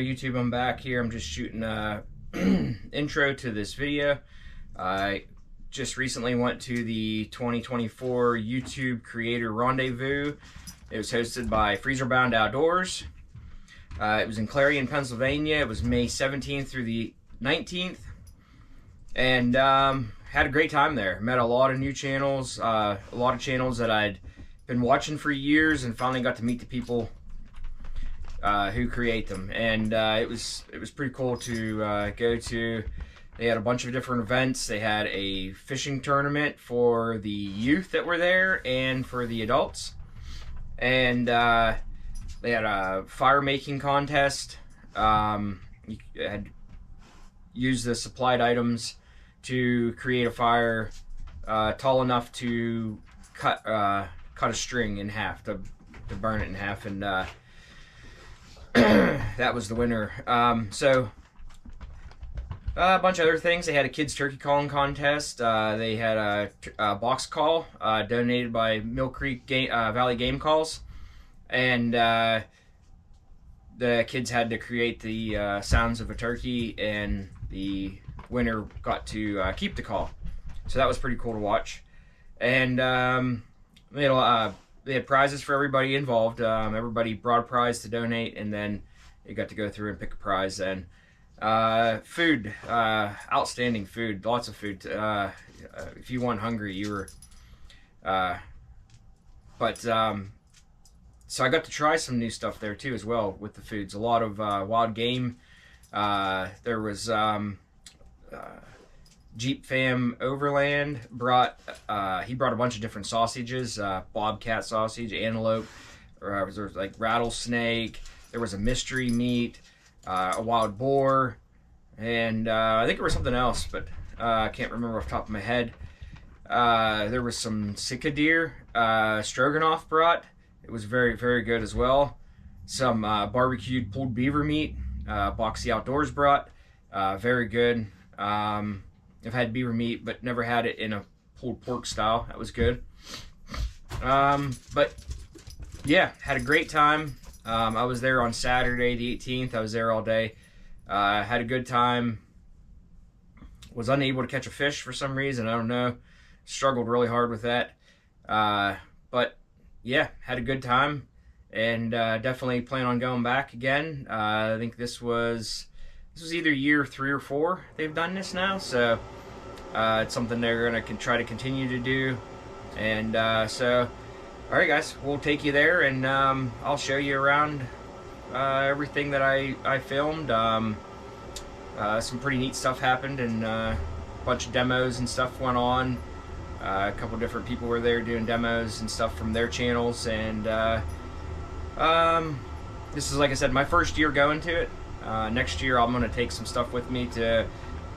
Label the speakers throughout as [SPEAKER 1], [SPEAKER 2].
[SPEAKER 1] YouTube, I'm back here. I'm just shooting a intro to this video. I just recently went to the 2024 YouTube Creator Rendezous. It was hosted by Freezerbound Outdoors. It was in Clarion, Pennsylvania. It was May 17th through the 19th. And had a great time there. Met a lot of new channels, a lot of channels that I'd been watching for years, and finally got to meet the people who create them. And it was pretty cool to go to. They had a bunch of different events. They had a fishing tournament for the youth that were there and for the adults. And they had a fire making contest. You had used the supplied items to create a fire tall enough to cut a string in half, to burn it in half, and that was the winner. So a bunch of other things. They had a kids turkey calling contest. They had a box call donated by Mill Creek Valley Game Calls, and the kids had to create the sounds of a turkey, and the winner got to keep the call. So that was pretty cool to watch. And they had prizes for everybody involved. Everybody brought a prize to donate, and then you got to go through and pick a prize. And food, outstanding food, lots of food. If you weren't hungry, you were. So I got to try some new stuff there too as well with the foods. A lot of wild game. There was Jeep Fam Overland brought he brought a bunch of different sausages, bobcat sausage, antelope, there was like rattlesnake, there was a mystery meat, a wild boar, and I think there was something else, but I can't remember off the top of my head. There was some Sika deer stroganoff brought. It was very, very good as well. Some barbecued pulled beaver meat, Boxy Outdoors brought, very good. I've had beaver meat, but never had it in a pulled pork style. That was good. But yeah, had a great time. I was there on Saturday the 18th. I was there all day. Had a good time. Was unable to catch a fish for some reason. I don't know. Struggled really hard with that. But yeah, had a good time, and definitely plan on going back again. I think this was either year 3 or 4 they've done this now, so it's something they're gonna try to continue to do. And so all right guys, we'll take you there, and I'll show you around everything that I filmed. Some pretty neat stuff happened, and a bunch of demos and stuff went on. A couple different people were there doing demos and stuff from their channels, and this is, like I said, my first year going to it. Next year I'm going to take some stuff with me to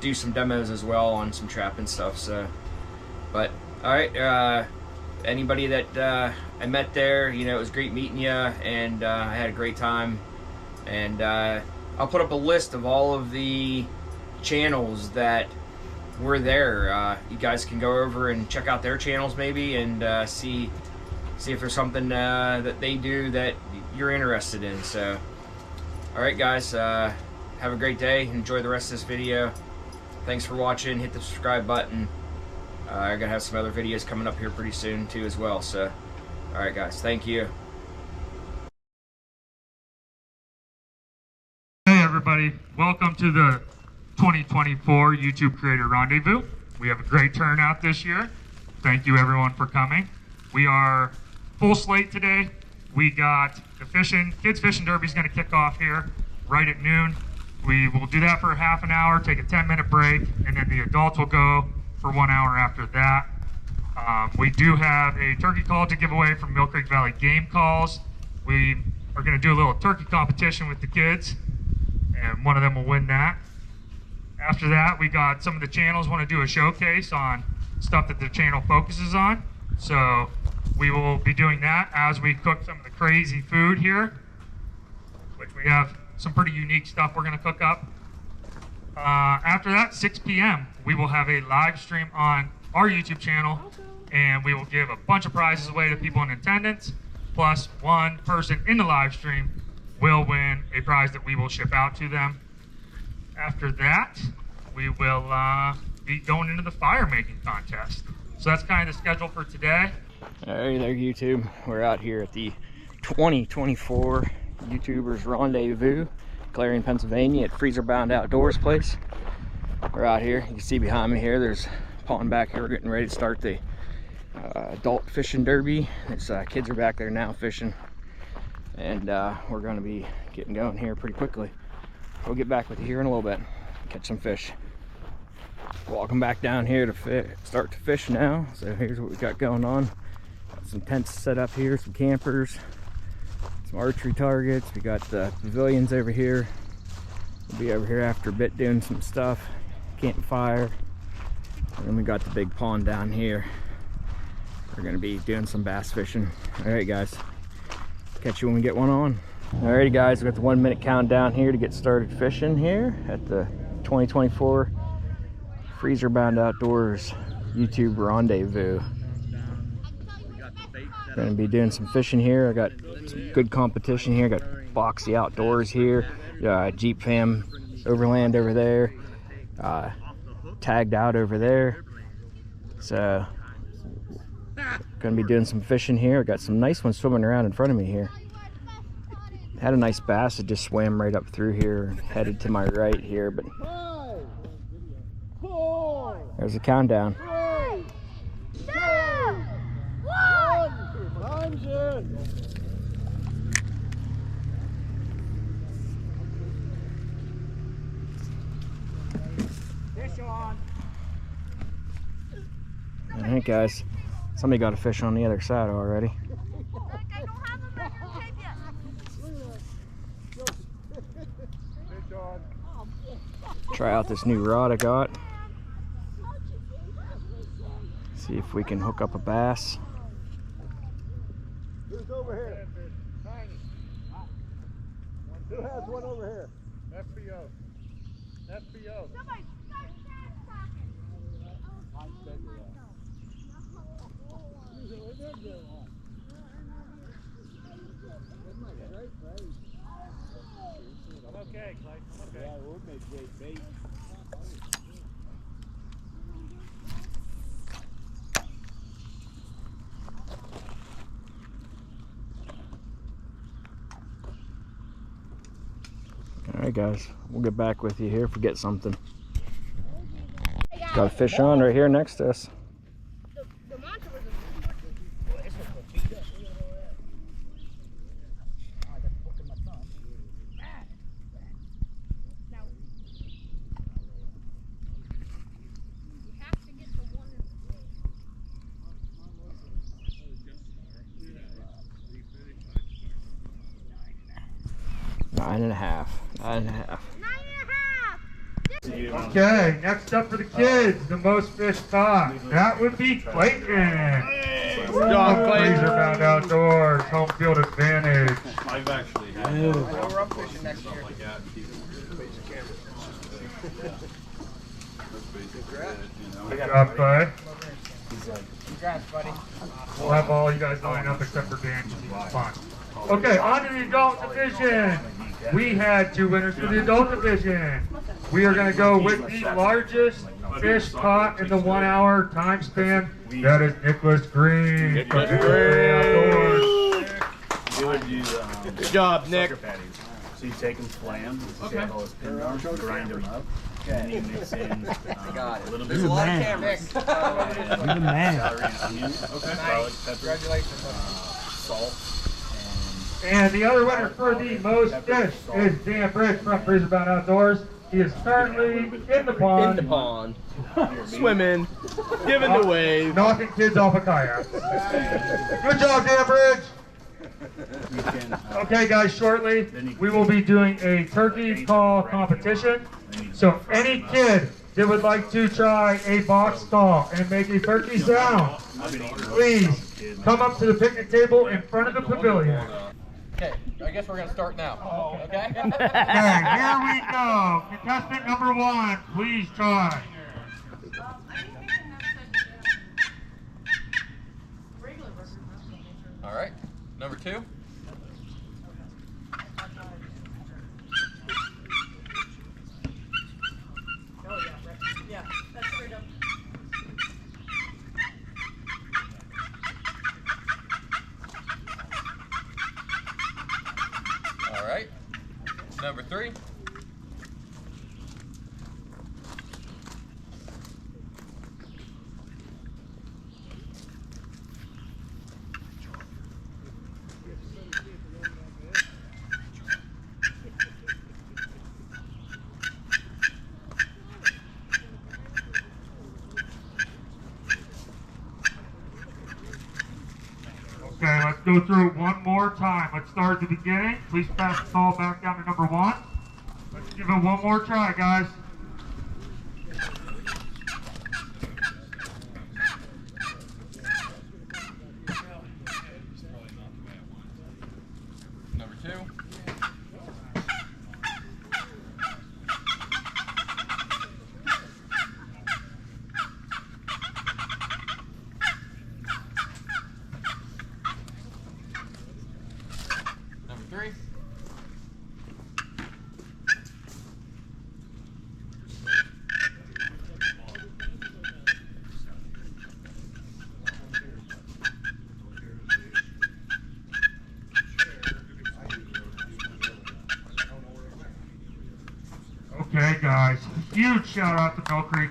[SPEAKER 1] do some demos as well on some trapping stuff. So, but alright, anybody that I met there, you know, it was great meeting you, and I had a great time. And I'll put up a list of all of the channels that were there. You guys can go over and check out their channels maybe, and see if there's something that they do that you're interested in. So alright guys, have a great day. Enjoy the rest of this video. Thanks for watching. Hit the subscribe button. I'm gonna have some other videos coming up here pretty soon too as well. So alright guys, thank you.
[SPEAKER 2] Hey everybody, welcome to the 2024 YouTube Creator Rendezvous. We have a great turnout this year. Thank you everyone for coming. We are full slate today. We got the kids fishing derby is going to kick off here right at noon. We will do that for half an hour, take a 10-minute break, and then the adults will go for 1 hour after that. We do have a turkey call to give away from Mill Creek Valley Game Calls. We are going to do a little turkey competition with the kids, and one of them will win that. After that, we got some of the channels want to do a showcase on stuff that the channel focuses on. So we will be doing that as we cook some of the crazy food here, which we have some pretty unique stuff we're going to cook up. After that, 6 p.m., we will have a live stream on our YouTube channel, and we will give a bunch of prizes away to people in attendance, plus one person in the live stream will win a prize that we will ship out to them. After that, we will be going into the fire making contest. So that's kind of the schedule for today.
[SPEAKER 1] All right, there, YouTube. We're out here at the 2024 YouTubers Rendezvous, Clarion, Pennsylvania, at Freezer Bound Outdoors place. We're out here. You can see behind me here, there's a pond back here. We're getting ready to start the adult fishing derby. There's kids are back there now fishing, and we're going to be getting going here pretty quickly. We'll get back with you here in a little bit, catch some fish. Walking back down here to start to fish now. So here's what we got going on. Got some tents set up here, some campers, some archery targets. We got the pavilions over here. We'll be over here after a bit doing some stuff, campfire. And then we got the big pond down here. We're gonna be doing some bass fishing. All right, guys, catch you when we get one on. Alrighty, guys, we got the 1 minute countdown here to get started fishing here at the 2024 Freezer Bound Outdoors YouTube Rendezvous. Gonna be doing some fishing here. I got some good competition here. Got Boxy Outdoors here, Jeep Fam Overland over there, Tagged Out over there. So gonna be doing some fishing here. Got some nice ones swimming around in front of me here. Had a nice bass that just swam right up through here, headed to my right here, but there's a countdown.
[SPEAKER 3] 3, 2, 1. Time's in. Fish on.
[SPEAKER 1] All right, guys. Somebody got a fish on the other side already. Try out this new rod I got. See if we can hook up a bass.
[SPEAKER 3] Who's over here? Who has one over here? FBO. FBO. I'm okay, Clay. I'm okay. Yeah, we'll make great bait.
[SPEAKER 1] All right, guys, we'll get back with you here if we get something. Got a fish on right here next to us. Nine and a half.
[SPEAKER 2] Okay, next up for the kids, the most fish caught. That would be Clayton. Freezer Bound Outdoors, home field advantage.
[SPEAKER 4] I've actually had
[SPEAKER 1] We're up fishing next year.
[SPEAKER 4] like that.
[SPEAKER 2] Good job, Clay.
[SPEAKER 1] Congrats, buddy.
[SPEAKER 2] We'll have all you guys line up except for Dan. He's fine. Okay, on to the adult division. We had 2 winners for the adult division. We are going to go with the largest fish caught in the 1 hour time span. That is Nicholas Green.
[SPEAKER 4] Nicholas
[SPEAKER 2] Green.
[SPEAKER 4] Good job, Nick.
[SPEAKER 5] So you take them flam, all those pin arms, grind them up, and then you mix in a little bit of celery and onion, garlic, pepper, salt,
[SPEAKER 2] And the other winner for the most fish is Dan Britt from Freezer Bound Outdoors. He is currently in the pond.
[SPEAKER 4] Swimming, giving the wave.
[SPEAKER 2] Knocking kids off a kayak. Good job, Dan Bridge. Okay, guys, shortly we will be doing a turkey call competition. So any kid that would like to try a box call and make a turkey sound, please come up to the picnic table in front of the pavilion.
[SPEAKER 6] Okay, I guess we're gonna start now. Okay?
[SPEAKER 2] Okay, here we go. Contestant number 1, please try.
[SPEAKER 6] All right. Number 2.
[SPEAKER 2] Let's go through it one more time. Let's start at the beginning. Please pass the ball back down to number 1. Let's give it one more try, guys.
[SPEAKER 6] Number 2. Number 3.
[SPEAKER 2] Okay, guys. Huge shout out to Mill Creek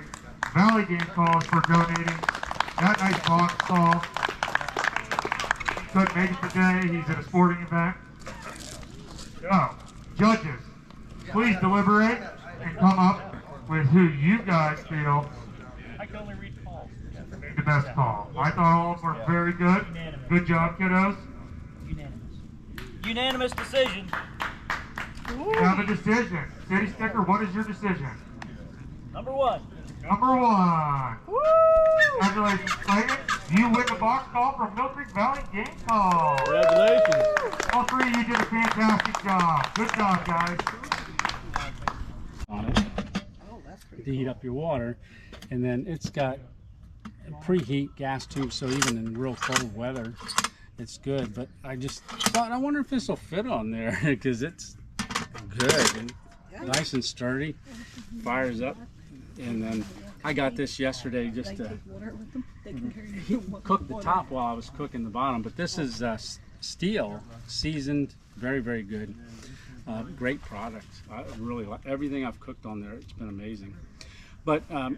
[SPEAKER 2] Valley Game Calls for donating that nice box call. He couldn't make it today. He's at a sporting event. So, judges, please deliberate and come up with who you guys feel made the best call. I thought all of them were very good. Good job, kiddos.
[SPEAKER 7] Unanimous decision.
[SPEAKER 2] We have a decision. City Sticker, what is your decision?
[SPEAKER 7] Number 1.
[SPEAKER 2] Number 1. Woo! Congratulations, Clayton. You win the box call from Mill Creek Valley Game Call.
[SPEAKER 4] Congratulations.
[SPEAKER 2] All 3 of you did a fantastic job. Good job, guys.
[SPEAKER 8] On it to heat up your water, and then it's got preheat gas tubes, so even in real cold weather it's good. But I just thought, I wonder if this will fit on there because it's good and nice and sturdy, fires up. And then I got this yesterday just to cook the top while I was cooking the bottom. But this is steel, seasoned, very, very good. Great product. I really like everything I've cooked on there. It's been amazing. But I'll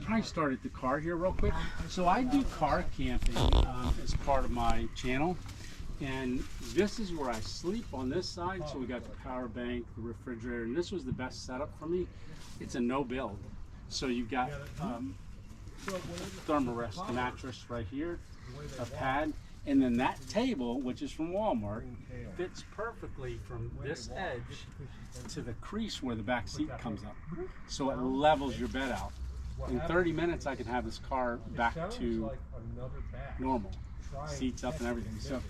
[SPEAKER 8] probably start at the car here real quick. So I do car camping as part of my channel. And this is where I sleep on this side. So we got the power bank, the refrigerator, and this was the best setup for me. It's a no build. So you've got Thermarest mattress right here, a pad, and then that table, which is from Walmart, fits perfectly from this edge to the crease where the back seat comes up. So it levels your bed out. In 30 minutes, I can have this car back to normal, seats up and everything. So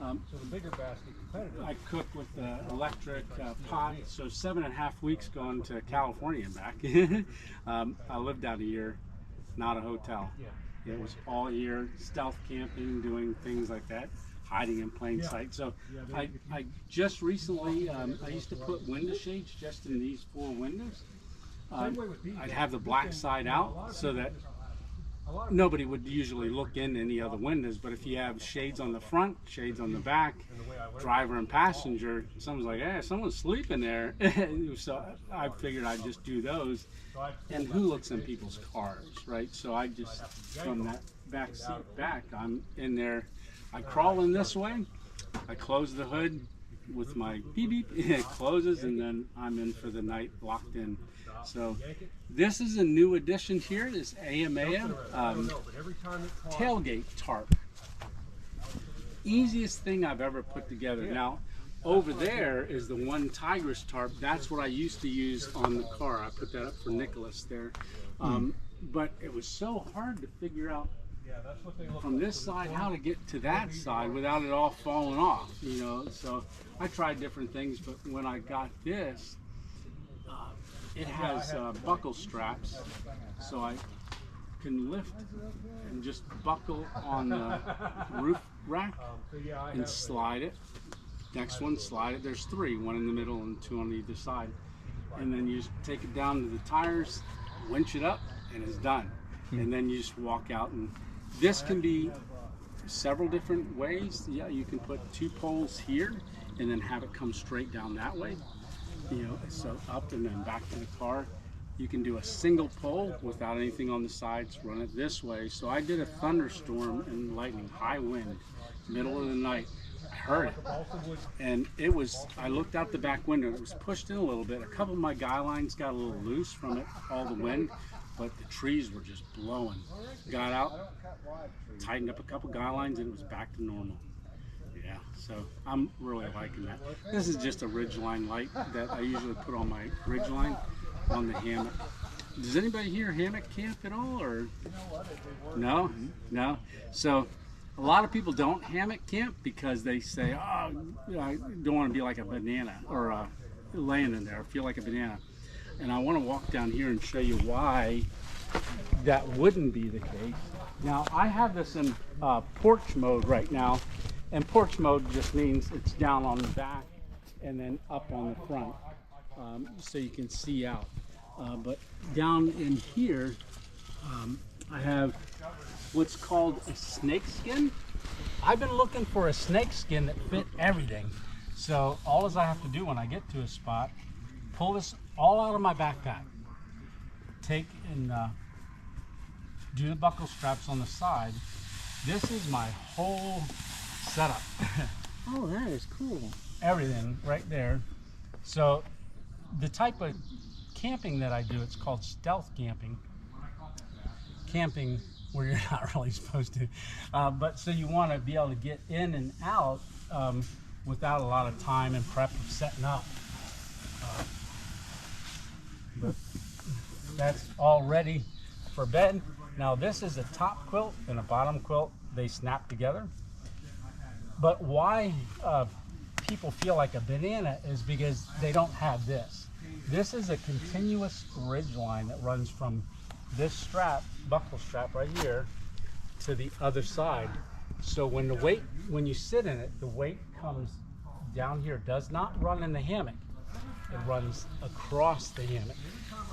[SPEAKER 8] I cook with the electric pot, so 7.5 weeks going to California and back. I lived out a year, not a hotel. It was all year, stealth camping, doing things like that, hiding in plain sight. So I just recently, I used to put window shades just in these 4 windows. I'd have the black side out so that nobody would usually look in any other windows, but if you have shades on the front, shades on the back, driver and passenger, someone's like, hey, someone's sleeping there. So I figured I'd just do those. And who looks in people's cars, right? So I just, from that back seat back, I'm in there. I crawl in this way, I close the hood with my beep beep, it closes, and then I'm in for the night, locked in. So this is a new addition here, this AMA tailgate tarp. Easiest thing I've ever put together. Now, over there is the one Tigris tarp. That's what I used to use on the car. I put that up for Nicholas there. But it was so hard to figure out from this side how to get to that side without it all falling off, you know. So I tried different things, but when I got this, it has buckle straps, so I can lift and just buckle on the roof rack and slide it. Next one, slide it. There's 3, 1 in the middle and 2 on either side. And then you just take it down to the tires, winch it up, and it's done. And then you just walk out. And this can be several different ways. Yeah, you can put 2 poles here and then have it come straight down that way. You know, so up and then back to the car. You can do a single pole without anything on the sides, run it this way. So I did a thunderstorm and lightning, high wind, middle of the night. I heard it, and it was, I looked out the back window, it was pushed in a little bit. A couple of my guy lines got a little loose from it, all the wind, but the trees were just blowing. Got out, tightened up a couple guy lines, and it was back to normal. yeah. So I'm really liking that. This is just a ridgeline light that I usually put on my ridgeline on the hammock. Does anybody here hammock camp at all, or no? No. So a lot of people don't hammock camp because they say, "Oh, I don't want to be like a banana or laying in there, feel like a banana." And I want to walk down here and show you why that wouldn't be the case. Now I have this in porch mode right now, and porch mode just means it's down on the back and then up on the front, so you can see out. But down in here, I have what's called a snake skin. I've been looking for a snake skin that fit everything. So all I have to do when I get to a spot, pull this all out of my backpack, take and do the buckle straps on the side. This is my whole setup.
[SPEAKER 9] Oh, that is cool.
[SPEAKER 8] Everything right there. So the type of camping that I do, it's called stealth camping. Camping where you're not really supposed to. But so you want to be able to get in and out without a lot of time and prep of setting up. But that's all ready for bed. Now this is a top quilt and a bottom quilt. They snap together. But why people feel like a banana is because they don't have this. This is a continuous ridge line that runs from this strap, buckle strap right here, to the other side. So when the weight, when you sit in it, the weight comes down here. It does not run in the hammock. It runs across the hammock.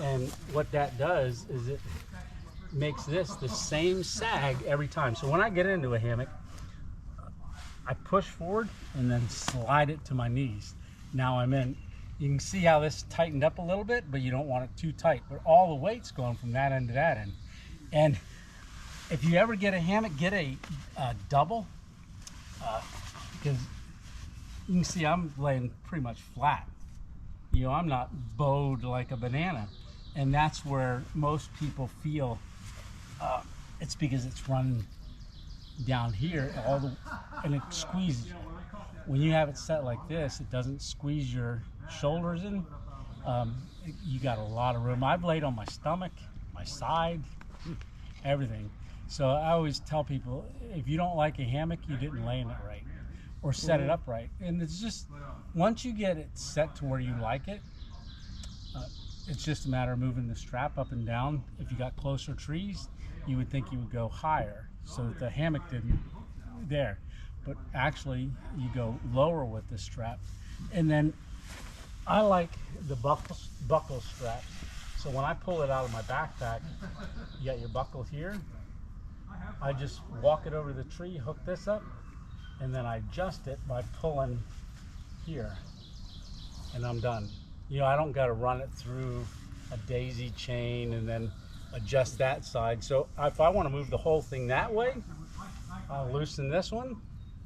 [SPEAKER 8] And what that does is it makes this the same sag every time. So when I get into a hammock, I push forward and then slide it to my knees. Now I'm in. You can see how this tightened up a little bit, but you don't want it too tight. But all the weight's going from that end to that end. And if you ever get a hammock, get a double, because you can see I'm laying pretty much flat. You know, I'm not bowed like a banana. And that's where most people feel it's because it's running down here and it squeezes you. When you have it set like this, it doesn't squeeze your shoulders in. You got a lot of room. I've laid on my stomach, my side, everything. So I always tell people, if you don't like a hammock, you didn't lay in it right or set it up right. And it's just, once you get it set to where you like it, it's just a matter of moving the strap up and down. If you got closer trees, you would think you would go higher so that the hammock didn't there. But actually, you go lower with the strap. And then I like the buckle strap. So when I pull it out of my backpack, you got your buckle here. I just walk it over the tree, hook this up, and then I adjust it by pulling here. And I'm done. You know, I don't got to run it through a daisy chain and then adjust that side. So if I want to move the whole thing that way, I'll loosen this one,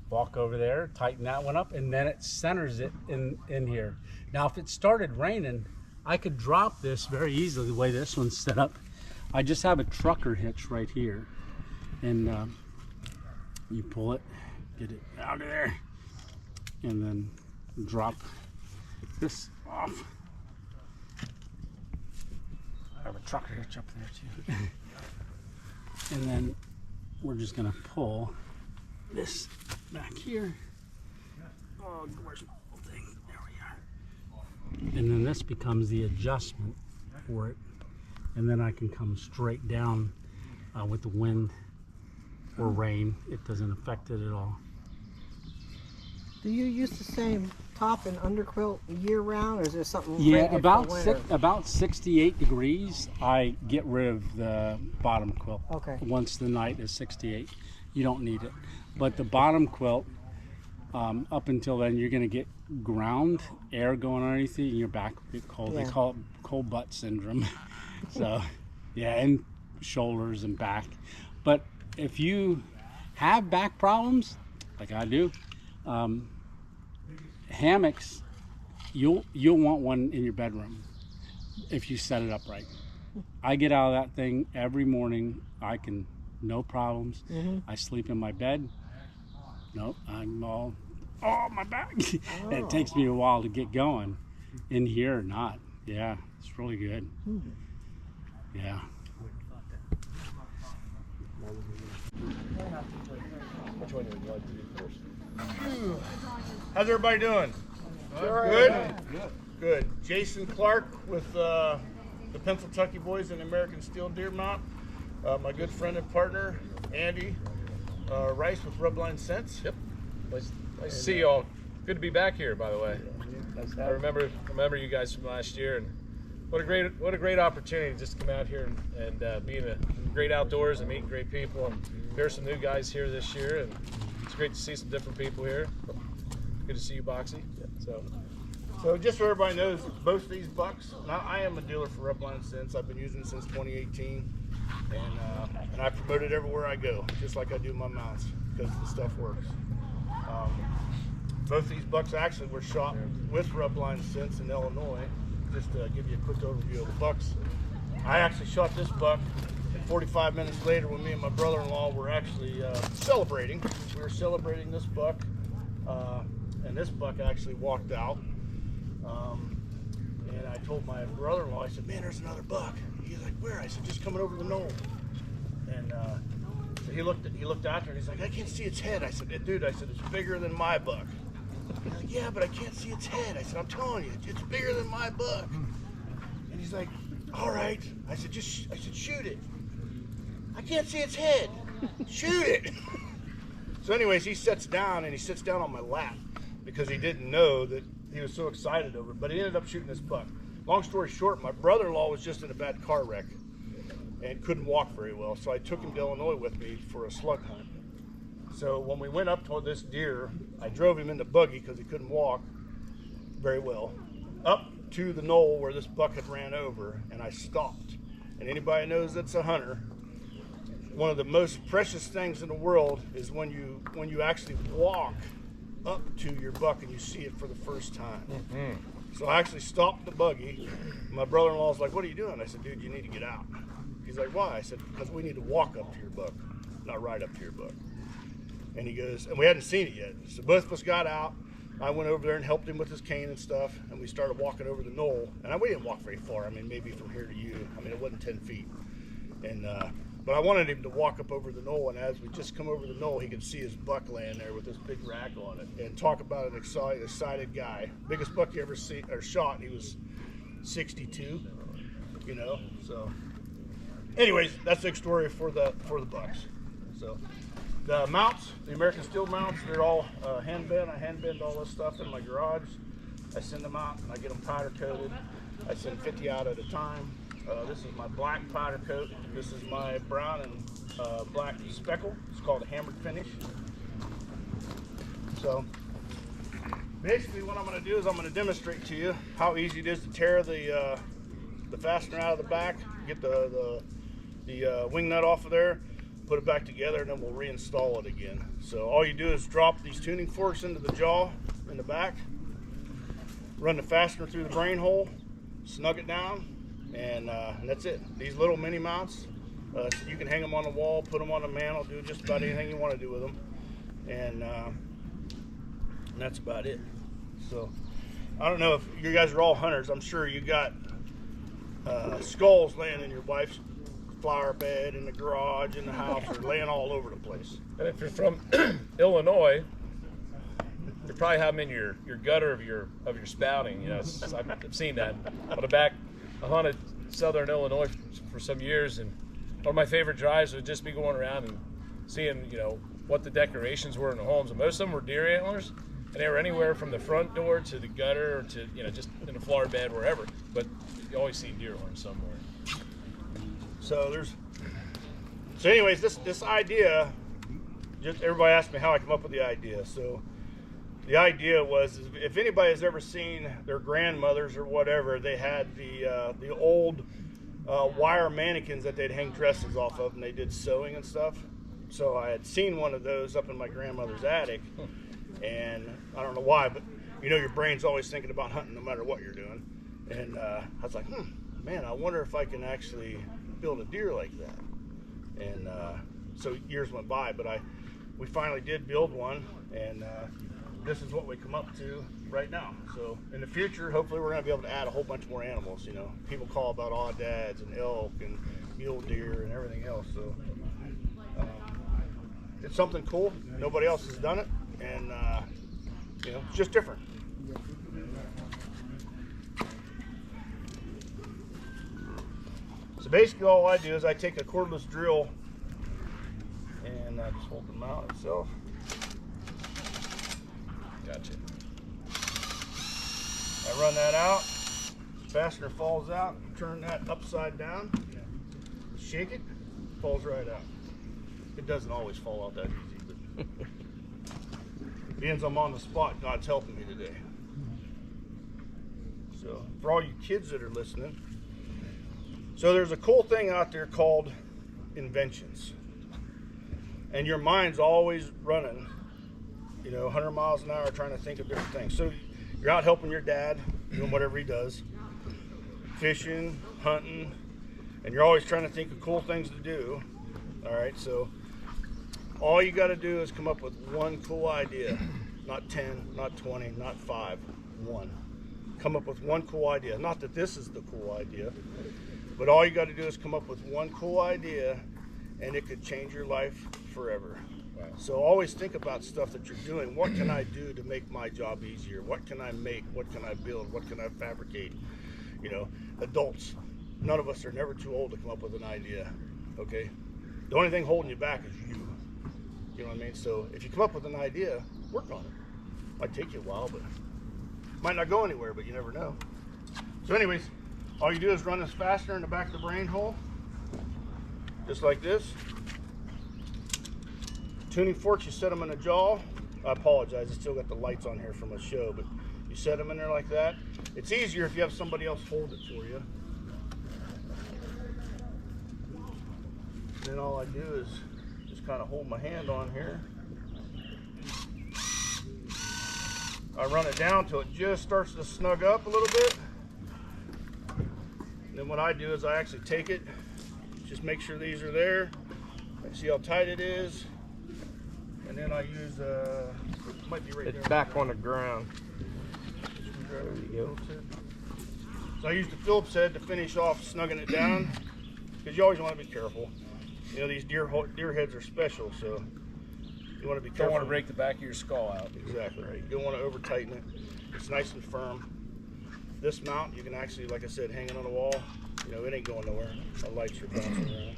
[SPEAKER 8] walk over there, tighten that one up, and then it centers it in here. Now, if it started raining, I could drop this very easily the way this one's set up. I just have a trucker hitch right here. And you pull it, get it out of there, and then drop this off. I have a trucker hitch up there too. And then we're just gonna pull this back here. Oh, where's my little thing? There we are. And then this becomes the adjustment for it. And then I can come straight down with the wind or rain. It doesn't affect it at all.
[SPEAKER 9] Do you use the same top and underquilt year round, or is there something?
[SPEAKER 8] Yeah, about 68 degrees, I get rid of the bottom quilt.
[SPEAKER 9] Okay.
[SPEAKER 8] Once the night is 68, you don't need it. But the bottom quilt, up until then, you're going to get ground air going underneath you, and your back will get cold.
[SPEAKER 9] Yeah.
[SPEAKER 8] They call it cold butt syndrome. So, yeah, and shoulders and back. But if you have back problems, like I do, hammocks, you'll want one in your bedroom if you set it up right. I get out of that thing every morning. I can, no problems. I sleep in my bed. Nope, I'm all oh, my back. And it takes me a while to get going. In here or not. Yeah, it's really good. Yeah.
[SPEAKER 3] Which one would you like to do first? How's everybody doing? Good? Good. Jason Clark with the Pennsylvania Boys and American Steel Deer Mount. My good friend and partner, Andy Rice with Rubline Scents.
[SPEAKER 10] Yep. Nice to see you all. Good to be back here, by the way. I remember you guys from last year, and what a great opportunity just to come out here and be in the great outdoors and meet great people. And there's some new guys here this year, and it's great to see some different people here. Good to see you, Boxy.
[SPEAKER 3] So just so everybody knows, both these bucks, now I am a dealer for Rubline Scents. I've been using it since 2018, and I promote it everywhere I go, just like I do my mounts, because the stuff works. Both these bucks actually were shot with Rubline Scents in Illinois. Just to give you a quick overview of the bucks, I actually shot this buck, and 45 minutes later when me and my brother-in-law were actually celebrating. We were celebrating this buck, and this buck actually walked out. And I told my brother-in-law, I said, man, there's another buck. He's like, where? I said, just coming over the knoll. And so he looked out there and he's like, I can't see its head. I said, dude, I said, it's bigger than my buck. He's like, yeah, but I can't see its head. I said, I'm telling you, it's bigger than my buck. And he's like, all right. I said, shoot it. I can't see its head. Shoot it. So anyways, he sits down on my lap because he didn't know that he was so excited over it. But he ended up shooting this buck. Long story short, my brother-in-law was just in a bad car wreck and couldn't walk very well. So I took him to Illinois with me for a slug hunt. So when we went up to this deer, I drove him in the buggy because he couldn't walk very well, up to the knoll where this buck had ran over, and I stopped. And anybody knows that's a hunter, one of the most precious things in the world is when you actually walk up to your buck and you see it for the first time. So I actually stopped the buggy. My brother-in-law's like, what are you doing? I said, dude, you need to get out. He's like, why? I said, because we need to walk up to your buck, not ride up to your buck. And he goes, and we hadn't seen it yet. So both of us got out. I went over there and helped him with his cane and stuff, and we started walking over the knoll. And we didn't walk very far. I mean, maybe from here to you. I mean, it wasn't 10 feet. And but I wanted him to walk up over the knoll, and as we just come over the knoll, he could see his buck laying there with this big rack on it. And talk about an excited guy. Biggest buck you ever see or shot, he was 62, you know. So anyways, that's the story for the bucks. So the mounts, the American Steel mounts, they're all hand bent. I hand bend all this stuff in my garage. I send them out and I get them powder coated. I send 50 out at a time. This is my black powder coat. This is my brown and black speckle. It's called a hammered finish. So basically what I'm going to do is I'm going to demonstrate to you how easy it is to tear the fastener out of the back, get the wing nut off of there, put it back together, and then we'll reinstall it again. So all you do is drop these tuning forks into the jaw in the back, run the fastener through the brain hole, snug it down, and that's it. These little mini mounts, you can hang them on the wall, put them on the mantle, do just about anything you want to do with them, and that's about it. So I don't know if you guys are all hunters. I'm sure you got skulls laying in your wife's flower bed, in the garage, in the house, or laying all over the place.
[SPEAKER 10] And if you're from Illinois, you probably have them in your gutter of your spouting. You know, I've seen that. I hunted southern Illinois for some years, and one of my favorite drives would just be going around and seeing, you know, what the decorations were in the homes. And most of them were deer antlers, and they were anywhere from the front door to the gutter or to, you know, just in the flower bed, wherever. But you always see deer horns somewhere.
[SPEAKER 3] So anyways, this idea, just everybody asked me how I come up with the idea. So the idea was, if anybody has ever seen their grandmothers or whatever, they had the old wire mannequins that they'd hang dresses off of, and they did sewing and stuff. So I had seen one of those up in my grandmother's attic, and I don't know why, but you know, your brain's always thinking about hunting no matter what you're doing. And I was like, man, I wonder if I can actually build a deer like that. And so years went by, but we finally did build one, and this is what we come up to right now. So in the future, hopefully we're going to be able to add a whole bunch more animals. You know, people call about aoudads and elk and mule deer and everything else. So it's something cool. Nobody else has done it, and you know, it's just different. So basically all I do is I take a cordless drill and I just hold the mount itself.
[SPEAKER 10] Gotcha.
[SPEAKER 3] I run that out, fastener falls out, turn that upside down, shake it, falls right out. It doesn't always fall out that easy, but being I'm on the spot, God's helping me today. So for all you kids that are listening, so there's a cool thing out there called inventions. And your mind's always running, you know, 100 miles an hour trying to think of different things. So you're out helping your dad, doing whatever he does, fishing, hunting, and you're always trying to think of cool things to do. All right, so all you got to do is come up with one cool idea. Not 10, not 20, not 5, one. Come up with one cool idea. Not that this is the cool idea, but all you got to do is come up with one cool idea, and it could change your life forever.
[SPEAKER 10] Wow.
[SPEAKER 3] So always think about stuff that you're doing. What can I do to make my job easier? What can I make? What can I build? What can I fabricate? You know, adults, none of us are never too old to come up with an idea, okay? The only thing holding you back is you. You know what I mean? So if you come up with an idea, work on it. Might take you a while, but might not go anywhere, but you never know. So anyways, all you do is run this fastener in the back of the brain hole, just like this. Tuning forks, you set them in a jaw. I apologize, I still got the lights on here from a show, but you set them in there like that. It's easier if you have somebody else hold it for you. Then all I do is just kind of hold my hand on here. I run it down till it just starts to snug up a little bit. And then what I do is I actually take it, just make sure these are there. See how tight it is. And then I use might be right there.
[SPEAKER 4] It's back on the ground.
[SPEAKER 3] There you go. So I use the Phillips head to finish off snugging it down, because you always want to be careful. You know, these deer heads are special, so you want to be careful.
[SPEAKER 10] Don't want to break the back of your skull out.
[SPEAKER 3] Exactly right. You don't want to over tighten it. It's nice and firm. This mount, you can actually, like I said, hang it on the wall. You know, it ain't going nowhere. The lights are bouncing around.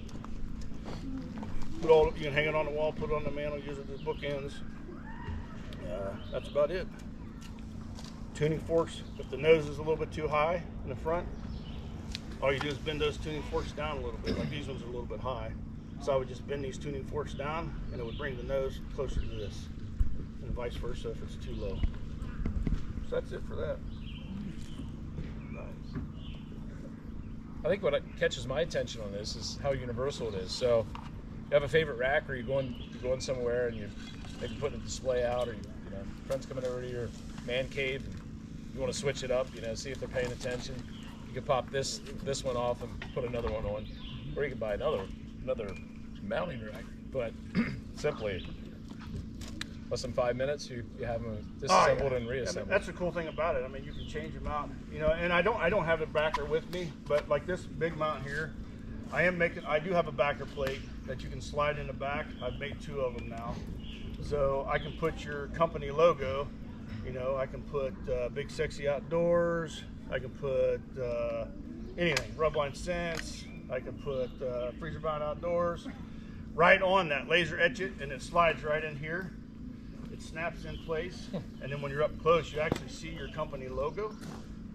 [SPEAKER 3] You can hang it on the wall, put it on the mantle, use it as bookends. That's about it. Tuning forks, if the nose is a little bit too high in the front, all you do is bend those tuning forks down a little bit. Like these ones are a little bit high. So I would just bend these tuning forks down, and it would bring the nose closer to this, and vice versa if it's too low. So that's it for that. Nice.
[SPEAKER 10] I think what catches my attention on this is how universal it is. So you have a favorite rack, or you're going somewhere and you're maybe putting a display out, or you know, friends coming over to your man cave and you want to switch it up, you know, see if they're paying attention. You can pop this one off and put another one on, or you can buy another mounting rack. But simply less than 5 minutes, you have them disassembled and reassembled.
[SPEAKER 3] That's the cool thing about it. I mean, you can change them out, you know. And I don't have a backer with me, but like this big mount here, I do have a backer plate that you can slide in the back. I've made 2 of them now, so I can put your company logo. You know, I can put Big Sexy Outdoors. I can put anything, Rubline Scents. I can put Freezer Bound Outdoors right on that. Laser etch it, and it slides right in here. It snaps in place, and then when you're up close, you actually see your company logo,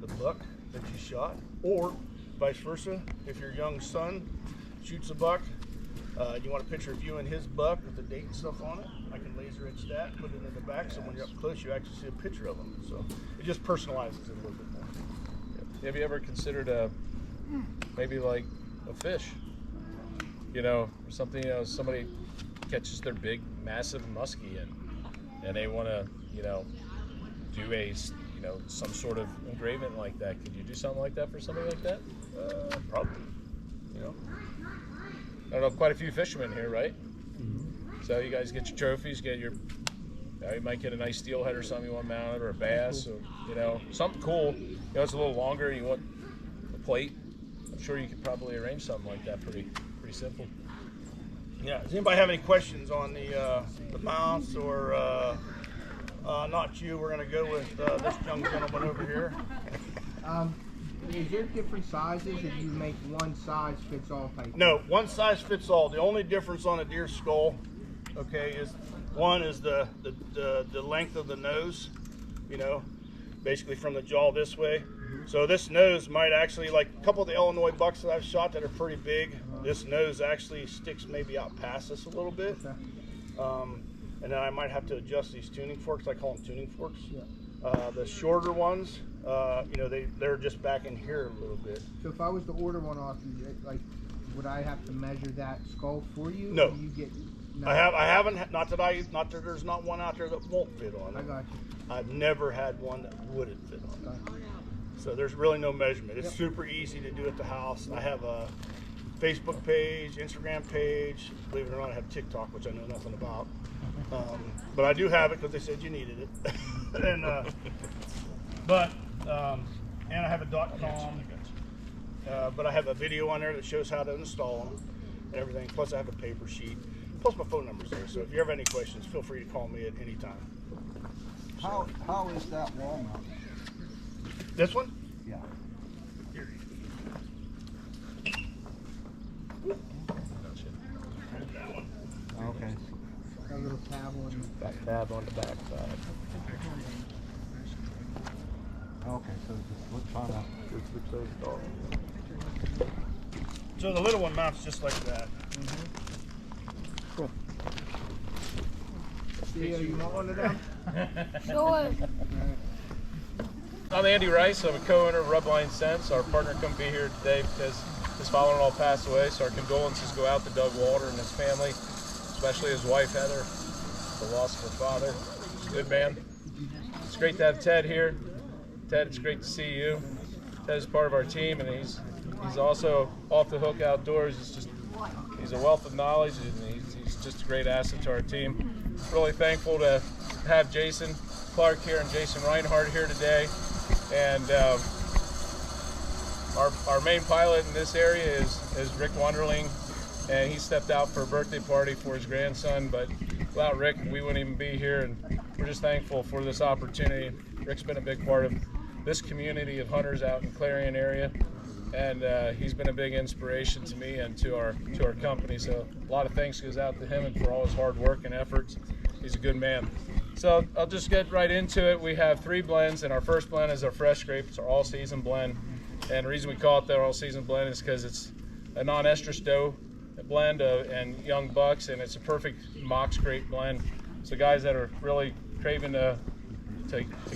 [SPEAKER 3] the buck that you shot, or vice versa. If your young son shoots a buck, you want a picture of you and his buck with the date and stuff on it, I can laser etch that, put it in the back, so when you're up close, you actually see a picture of them. So it just personalizes it a little bit more.
[SPEAKER 10] Have you ever considered maybe like a fish? You know, or something, you know, somebody catches their big, massive muskie and they want to, you know, do some sort of engraving like that. Could you do something like that for somebody like that?
[SPEAKER 3] Probably, you know.
[SPEAKER 10] I don't know, quite a few fishermen here, right? Mm-hmm. So you guys get your trophies, get your You might get a nice steelhead or something you want mounted, or a bass, or something cool. It's a little longer. You want a plate. I'm sure you could probably arrange something like that. Pretty simple.
[SPEAKER 3] Yeah. Does anybody have any questions on the mounts or? Not you. We're going to go with this young gentleman over here.
[SPEAKER 11] Is there different sizes, or do you make one size fits all type?
[SPEAKER 3] No, one size fits all. The only difference on a deer skull, okay, is one is the length of the nose, basically from the jaw this way. So this nose might actually, like a couple of the Illinois bucks that I've shot that are pretty big, this nose actually sticks maybe out past this a little bit. And then I might have to adjust these tuning forks. I call them tuning forks. Yeah. The shorter ones, they're just back in here a little bit.
[SPEAKER 11] So if I was to order one off you, like, would I have to measure that skull for you?
[SPEAKER 3] No.
[SPEAKER 11] Or do you get? No.
[SPEAKER 3] I haven't. Not that there's not one out there that won't fit on it.
[SPEAKER 11] I got you.
[SPEAKER 3] I've never had one that wouldn't fit on it.
[SPEAKER 11] Got you.
[SPEAKER 3] So there's really no measurement. It's super easy to do at the house. I have a Facebook page, Instagram page. Believe it or not, I have TikTok, which I know nothing about. But I do have it because they said you needed it. And I have a .com. But I have a video on there that shows how to install them and everything. Plus, I have a paper sheet. Plus, my phone number's there. So if you have any questions, feel free to call me at any time.
[SPEAKER 11] How is that wall mount?
[SPEAKER 3] This one?
[SPEAKER 11] Yeah. Okay. That little tab on
[SPEAKER 3] Back tab on the back side.
[SPEAKER 11] Okay, so just looks on that.
[SPEAKER 3] So the little one mounts just like that.
[SPEAKER 11] Cool. See, you want one of them?
[SPEAKER 12] Sure.
[SPEAKER 10] I'm Andy Rice. I'm a co-owner of Rubline Scents. Our partner couldn't be here today because his father-in-law passed away, so our condolences go out to Doug Walter and his family, especially his wife Heather, the loss of her father. He's a good man. It's great to have Ted here. Ted, it's great to see you. Ted is part of our team, and he's also off the hook outdoors. He's a wealth of knowledge, and he's just a great asset to our team. Really thankful to have Jason Clark here and Jason Reinhardt here today. And our main pilot in this area is Rick Wonderling, and he stepped out for a birthday party for his grandson, but without Rick we wouldn't even be here, and we're just thankful for this opportunity. Rick's been a big part of this community of hunters out in Clarion area, and he's been a big inspiration to me and to our company, so a lot of thanks goes out to him and for all his hard work and efforts. He's a good man. So I'll just get right into it. We have 3 blends, and our first blend is our fresh grape. It's our all-season blend, and the reason we call it the all-season blend is because it's a non-estrus doe blend and young bucks, and it's a perfect mock scrape blend. So guys that are really craving to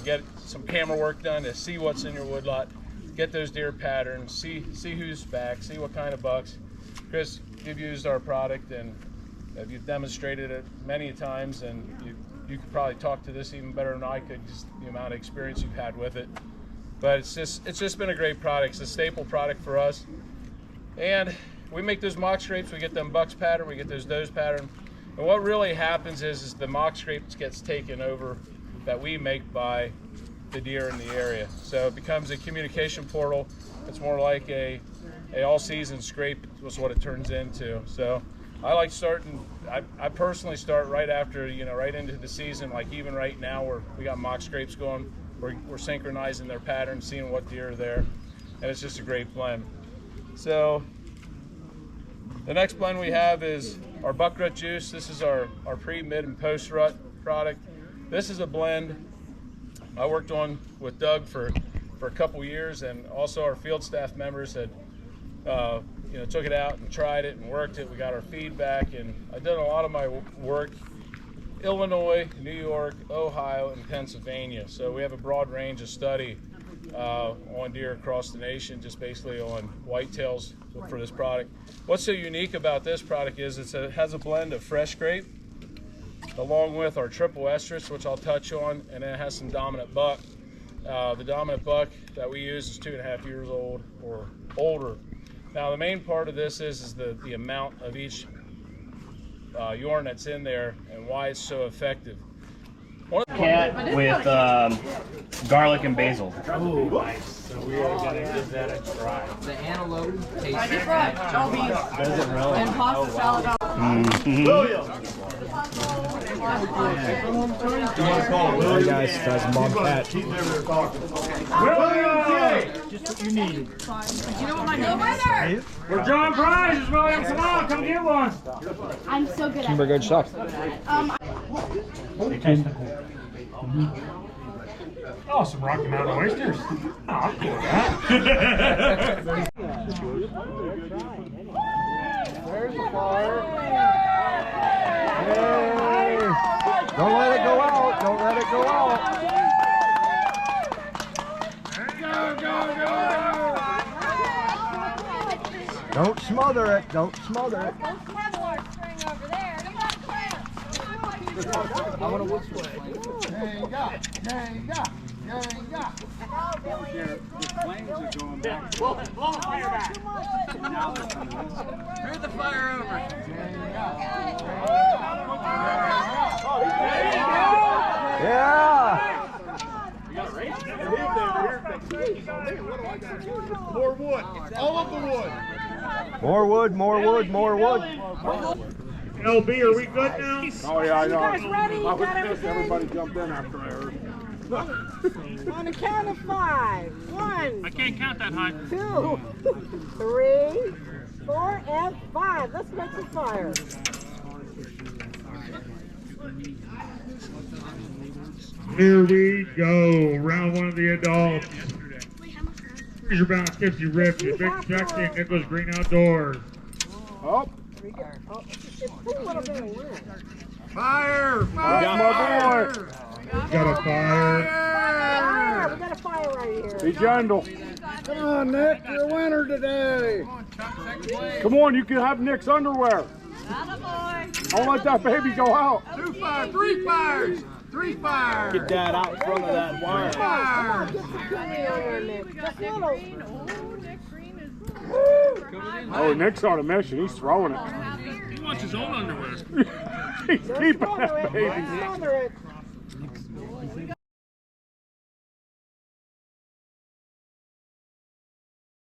[SPEAKER 10] get some camera work done, to see what's in your woodlot, get those deer patterns, see who's back, see what kind of bucks. Chris, you've used our product and you've demonstrated it many times, and you could probably talk to this even better than I could, just the amount of experience you've had with it. But it's just been a great product. It's a staple product for us. And we make those mock scrapes, we get them bucks pattern, we get those does pattern. And what really happens is the mock scrapes gets taken over that we make by the deer in the area. So it becomes a communication portal. It's more like a all-season scrape was what it turns into. So I like starting, I personally start right after, right into the season, like even right now where we got mock scrapes going, we're synchronizing their patterns, seeing what deer are there, and it's just a great blend. So the next blend we have is our buck rut juice. This is our pre, mid, and post rut product. This is a blend I worked on with Doug for a couple years, and also our field staff members had took it out and tried it and worked it. We got our feedback, and I've done a lot of my work Illinois, New York, Ohio, and Pennsylvania. So we have a broad range of study on deer across the nation, just basically on whitetails for this product. What's so unique about this product is it has a blend of fresh grape along with our triple estrus, which I'll touch on, and then it has some dominant buck. The dominant buck that we use is 2.5 years old or older. Now the main part of this is the amount of each urine that's in there and why it's so effective.
[SPEAKER 5] Cat with garlic and basil.
[SPEAKER 8] Oh, nice. So we are gonna give that a try.
[SPEAKER 6] The antelope tastes
[SPEAKER 5] Does it really?
[SPEAKER 6] and pasta salad.
[SPEAKER 4] Hey guys, that's Mom Pat.
[SPEAKER 7] Just what you need.
[SPEAKER 6] You know what my name is?
[SPEAKER 2] We're drawing prizes, William. Come on, come get one.
[SPEAKER 12] I'm so good at
[SPEAKER 4] Super good stuff.
[SPEAKER 2] Oh, some Rocky Mountain oysters. Oh, I'll do that.
[SPEAKER 3] There's the fire.
[SPEAKER 4] Hey! Don't let it go out. Don't let it go out. Don't smother it. Don't smother it.
[SPEAKER 3] I want to watch way. Yanga.
[SPEAKER 8] The flames are going back.
[SPEAKER 6] Blow the fire back. Turn the fire over.
[SPEAKER 4] Yeah!
[SPEAKER 3] More wood. All of the wood.
[SPEAKER 4] More wood, more wood, more wood.
[SPEAKER 2] LB, are we good now?
[SPEAKER 4] Oh yeah, I know.
[SPEAKER 9] You guys ready? You got everything?
[SPEAKER 4] Everybody jumped in after I heard.
[SPEAKER 9] On the count of 5. 1,
[SPEAKER 2] I can't count that high.
[SPEAKER 9] 2, 3, 4, and 5. Let's make some fire.
[SPEAKER 2] Here we go. Round 1 of the adults. Freezer bound tipsy ripped. Big sexy Nicholas Green Outdoors.
[SPEAKER 4] Oh,
[SPEAKER 9] It's a little bit of wind.
[SPEAKER 3] Fire!
[SPEAKER 4] got my boy.
[SPEAKER 2] Got a fire.
[SPEAKER 9] Ah, we got a fire right here.
[SPEAKER 4] Be gentle. Come on, Nick. You're a winner today. Come on, you can have Nick's underwear. Don't let that baby go out.
[SPEAKER 3] 2 fires, 3 fires, 3 fires.
[SPEAKER 4] Get Dad out in front of that wire.
[SPEAKER 3] Fire!
[SPEAKER 9] Get some chili on there, Nick. Just a little.
[SPEAKER 4] Oh, Nick's on a mission. He's throwing it.
[SPEAKER 2] He wants his own underwear.
[SPEAKER 4] He's keeping that baby.
[SPEAKER 9] Smother it.